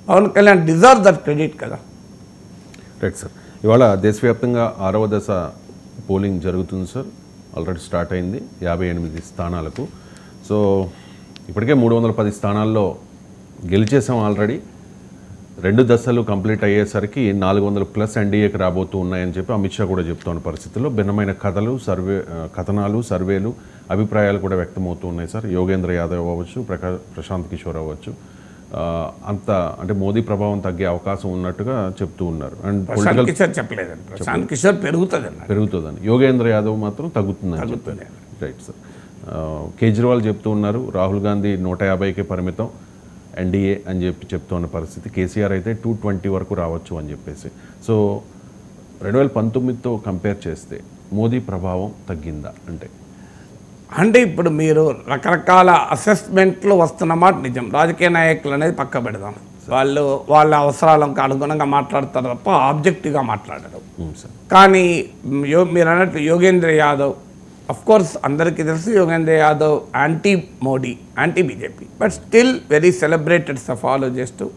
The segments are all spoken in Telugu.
Pawan Kalyan deserve that credit కదా. Right sir. ఇవాళ దేశవ్యాప్తంగా 6వ దశ పోలింగ్ జరుగుతుంది సార్. ఆల్రెడీ స్టార్ట్ అయింది 58 స్థానాలకు. సో ఇప్పటికే 310 స్థానాల్లో గెలిచేసాం ఆల్రెడీ. 2 దశలు కంప్లీట్ అయ్యేసరికి 400+ ఎన్డీఏకి రాబోతూ ఉన్నాయని చెప్పి అమిత్ షా కూడా చెప్తున్న పరిస్థితుల్లో భిన్నమైన కథనాలు సర్వేలు అభిప్రాయాలు కూడా వ్యక్తమవుతూ ఉన్నాయి సార్. యోగేంద్ర యాదవ్ అవ్వచ్చు, ప్రశాంత్ కిషోర్ అవ్వచ్చు, అంత అంటే మోదీ ప్రభావం తగ్గే అవకాశం ఉన్నట్టుగా చెప్తూ ఉన్నారు. అండ్ ప్రశాంత్ కిషోర్ పెరుగుతుందని, యోగేంద్ర యాదవ్ మాత్రం తగ్గుతుందని చెప్పారు. Right sir. కేజ్రీవాల్ చెప్తూ ఉన్నారు రాహుల్ గాంధీ 150కే పరిమితం ఎన్డీఏ అని చెప్తున్న పరిస్థితి. కేసీఆర్ అయితే 220 వరకు రావచ్చు అని చెప్పేసి. సో 2019తో కంపేర్ చేస్తే మోదీ ప్రభావం తగ్గిందా అంటే ఇప్పుడు మీరు రకరకాల అసెస్మెంట్లు వస్తున్న మాట నిజం. రాజకీయ నాయకులు అనేది పక్క పెడదాం, వాళ్ళ అవసరాలకు అనుగుణంగా మాట్లాడతారు తప్ప ఆబ్జెక్టివ్గా మాట్లాడరు. కానీ మీరు అన్నట్టు యోగేంద్ర యాదవ్, అఫ్ కోర్స్ అందరికీ తెలుసు Yogendra Yadav anti Modi, anti BJP, but still very celebrated psephologist,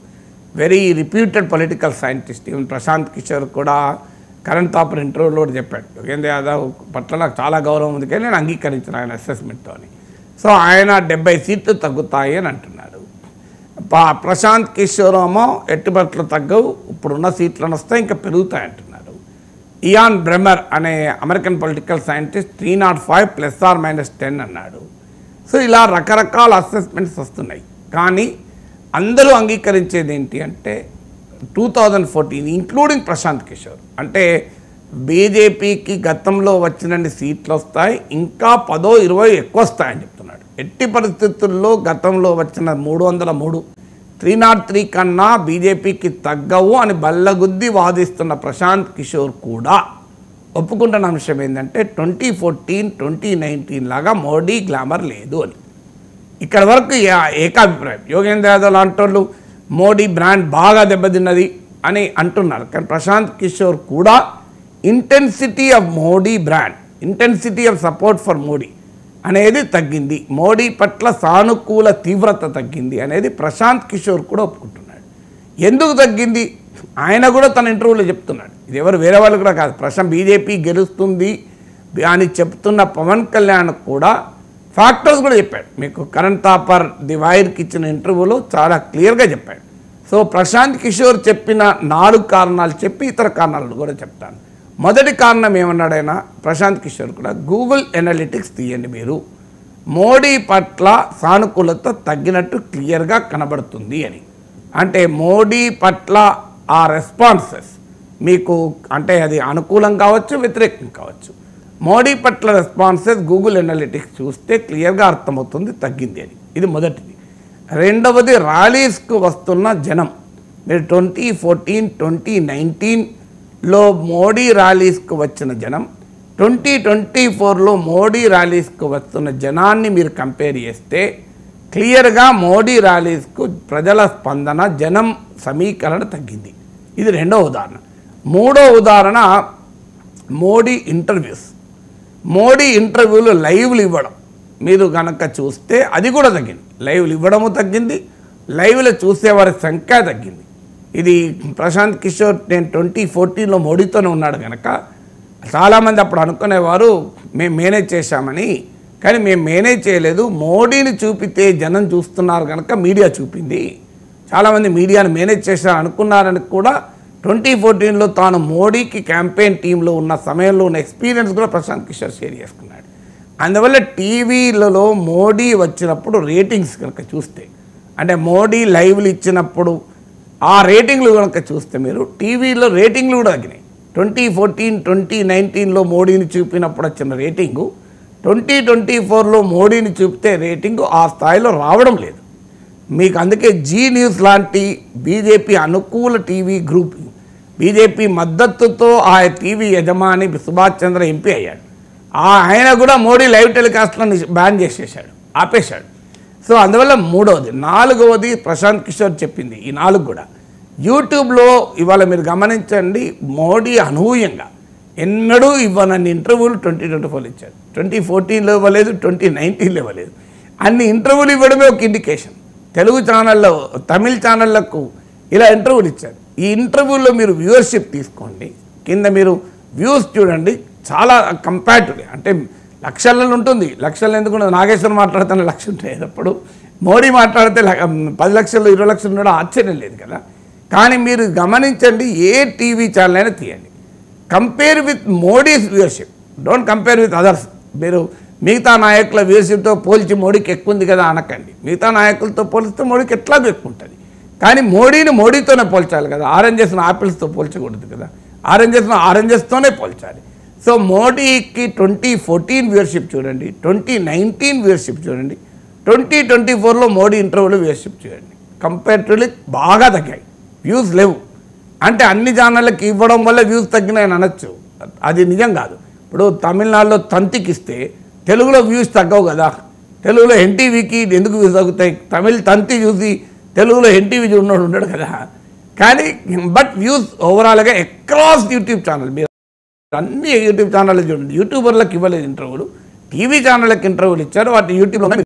very reputed political scientist. Even Prashant Kishor కూడా కరెంట్ తాపర్ ఇంటర్వ్యూలో కూడా చెప్పాడు యోగేంద్ర యాదవ్ పట్ల నాకు చాలా గౌరవం ఉంది కానీ నేను అంగీకరించిన ఆయన అసెస్మెంట్తో. సో ఆయన 70 సీట్లు తగ్గుతాయి అని అంటున్నాడు. ప్రశాంత్ కిషోర్ ఏమో ఎట్టుబట్లు తగ్గవు, ఇప్పుడున్న సీట్లను వస్తాయి ఇంకా పెరుగుతాయి అంటున్నాడు. ఇయాన్ బ్రెమర్ అనే అమెరికన్ పొలిటికల్ సైంటిస్ట్ 305 ± 10 అన్నాడు. సో ఇలా రకరకాల అసెస్మెంట్స్ వస్తున్నాయి. కానీ అందరూ అంగీకరించేది ఏంటి అంటే 2014 ఇంక్లూడింగ్ ప్రశాంత్ కిషోర్ అంటే బీజేపీకి గతంలో వచ్చినన్ని సీట్లు వస్తాయి, ఇంకా 10-20 ఎక్కువ వస్తాయని చెప్తున్నాడు. ఎట్టి పరిస్థితుల్లో గతంలో వచ్చిన 303 303 కన్నా బీజేపీకి తగ్గవు అని బల్లగుద్ది వాదిస్తున్న ప్రశాంత్ కిషోర్ కూడా ఒప్పుకుంటున్న అంశం ఏంటంటే 2014, 2019 లాగా మోడీ గ్లామర్ లేదు అని. ఇక్కడ వరకు ఏకాభిప్రాయం. యోగేంద్ర యాదవ్ లాంటి వాళ్ళు మోడీ బ్రాండ్ బాగా దెబ్బతిన్నది అని అంటున్నారు. కానీ ప్రశాంత్ కిషోర్ కూడా intensity of Modi brand, intensity of support for Modi అనేది తగ్గింది, మోడీ పట్ల సానుకూల తీవ్రత తగ్గింది అనేది ప్రశాంత్ కిషోర్ కూడా ఒప్పుకుంటున్నాడు. ఎందుకు తగ్గింది ఆయన కూడా తన ఇంటర్వ్యూలో చెప్తున్నాడు. ఇది ఎవరు వేరే వాళ్ళు కూడా కాదు, బీజేపీ గెలుస్తుంది అని చెప్తున్న పవన్ కళ్యాణ్ కూడా ఫ్యాక్టర్స్ కూడా చెప్పాడు. మీకు కరణ్ తాపర్ ది వైర్కి ఇచ్చిన ఇంటర్వ్యూలో చాలా క్లియర్గా చెప్పాడు. సో ప్రశాంత్ కిషోర్ చెప్పిన 4 కారణాలు చెప్పి ఇతర కారణాలు కూడా చెప్తాను. మొదటి కారణం ఏమన్నాడైనా ప్రశాంత్ కిషోర్ కూడా, గూగుల్ ఎనాలిటిక్స్ తీయండి మీరు, మోడీ పట్ల సానుకూలత తగ్గినట్టు క్లియర్గా కనబడుతుంది అని. అంటే మోడీ పట్ల ఆ రెస్పాన్సెస్ మీకు అంటే అది అనుకూలం కావచ్చు, వ్యతిరేకం కావచ్చు, మోడీ పట్ల రెస్పాన్సెస్ గూగుల్ ఎనాలిటిక్స్ చూస్తే క్లియర్గా అర్థమవుతుంది తగ్గింది అని. ఇది మొదటిది. రెండవది ర్యాలీస్కు వస్తున్న జనం. మీరు 2014, 2019లో మోడీ ర్యాలీస్కు వచ్చిన జనం, 2024లో మోడీ ర్యాలీస్కు వస్తున్న జనాన్ని మీరు కంపేర్ చేస్తే క్లియర్గా మోడీ ర్యాలీస్కు ప్రజల స్పందన, జనం సమీకరణ తగ్గింది. ఇది రెండవ ఉదాహరణ. మూడో ఉదాహరణ మోడీ ఇంటర్వ్యూస్. మోడీ ఇంటర్వ్యూలు లైవ్లు ఇవ్వడం మీరు కనుక చూస్తే అది కూడా తగ్గింది. లైవ్లు ఇవ్వడము తగ్గింది, లైవ్లో చూసేవారి సంఖ్య తగ్గింది. ఇది ప్రశాంత్ కిషోర్ నేను 2014లో మోడీతోనే ఉన్నాడు కనుక చాలామంది అప్పుడు అనుకునేవారు మేము మేనేజ్ చేశామని. కానీ మేము మేనేజ్ చేయలేదు, మోడీని చూపితే జనం చూస్తున్నారు కనుక మీడియా చూపింది. చాలామంది మీడియాను మేనేజ్ చేశారు అనుకున్నారని కూడా 2014లో తాను మోడీకి క్యాంపెయిన్ టీంలో ఉన్న సమయంలో ఉన్న ఎక్స్పీరియన్స్ కూడా ప్రశాంత్ కిషోర్ షేర్ చేసుకున్నాడు. అందువల్ల టీవీలలో మోడీ వచ్చినప్పుడు రేటింగ్స్ కనుక చూస్తే, అంటే మోడీ లైవ్లు ఇచ్చినప్పుడు ఆ రేటింగ్లు కనుక చూస్తే మీరు టీవీలో రేటింగ్లు కూడా తగ్గినాయి. 2014, 2019లో మోడీని చూపినప్పుడు వచ్చిన రేటింగు 2024లో మోడీని చూపితే రేటింగు ఆ స్థాయిలో రావడం లేదు మీకు. అందుకే జీ న్యూస్ లాంటి బీజేపీ అనుకూల టీవీ గ్రూప్, బీజేపీ మద్దతుతో ఆ టీవీ యజమాని సుభాష్ చంద్ర ఎంపీ అయ్యాడు. ఆయన కూడా మోడీ లైవ్ టెలికాస్ట్లను బ్యాన్ చేసేసాడు, ఆపేశాడు. సో అందువల్ల మూడవది. నాలుగవది ప్రశాంత్ కిషోర్ చెప్పింది. ఈ 4 కూడా యూట్యూబ్లో ఇవాళ మీరు గమనించండి, మోడీ అనూహ్యంగా ఎన్నడూ ఇవ్వనన్ని ఇంటర్వ్యూలు 2024లో ఇచ్చారు. 2014లో ఇవ్వలేదు, 2019లో ఇవ్వలేదు. అన్ని ఇంటర్వ్యూలు ఇవ్వడమే ఒక ఇండికేషన్. తెలుగు ఛానల్లో, తమిళ ఛానళ్లకు ఇలా ఇంటర్వ్యూలు ఇచ్చారు. ఈ ఇంటర్వ్యూలో మీరు వ్యూవర్షిప్ తీసుకోండి, కింద మీరు వ్యూస్ చూడండి, చాలా కంపారిటివ్లీ అంటే లక్షలలో ఉంటుంది. లక్షల్లో ఎందుకు నాగేశ్వరం మాట్లాడితే లక్ష ఉంటాయి, అప్పుడు మోడీ మాట్లాడితే 10 లక్షలు 20 లక్షలు ఉండడం ఆశ్చర్యం లేదు కదా. కానీ మీరు గమనించండి, ఏ టీవీ ఛానల్ అయినా తీయండి, compare with Modi's viewership, don't compare with others. మీరు మిగతా నాయకుల వ్యూవర్షిప్తో పోల్చి మోడీకి ఎక్కువ ఉంది కదా అనకండి. మిగతా నాయకులతో పోలిస్తే మోడీకి ఎట్లాగో ఎక్కువ ఉంటుంది. కానీ మోడీని మోడీతోనే పోల్చాలి కదా, ఆరెంజెస్ను ఆపిల్స్తో పోల్చకూడదు కదా, ఆరెంజెస్ను ఆరెంజెస్తోనే పోల్చాలి. సో మోడీకి 2014 వ్యూవర్షిప్ చూడండి, 2019 వ్యూవర్షిప్ చూడండి, 2024లో మోడీ ఇంటర్వ్యూలో వ్యూవర్షిప్ చూడండి, కంపేరిటివ్లీ బాగా తగ్గాయి, వ్యూస్ లేవు. అంటే అన్ని ఛానళ్ళకి ఇవ్వడం వల్ల వ్యూస్ తగ్గినాయని అనొచ్చు, అది నిజం కాదు. ఇప్పుడు తమిళనాడులో తంతికి ఇస్తే తెలుగులో వ్యూస్ తగ్గవు కదా, తెలుగులో ఎన్టీవీకి ఎందుకు వ్యూస్ తగ్గుతాయి? తమిళ తంతి చూసి తెలుగులో ఎన్టీవీ చూడడం ఉండడు కదా. కానీ బట్ వ్యూస్ ఓవరాల్గా అక్రాస్ యూట్యూబ్ ఛానల్, మీరు అన్ని యూట్యూబ్ ఛానళ్ళు చూడండి, యూట్యూబర్లకు ఇవ్వలేదు ఇంటర్వ్యూలు, టీవీ ఛానళ్ళకి ఇంటర్వ్యూలు ఇచ్చారు, వాటి యూట్యూబ్లో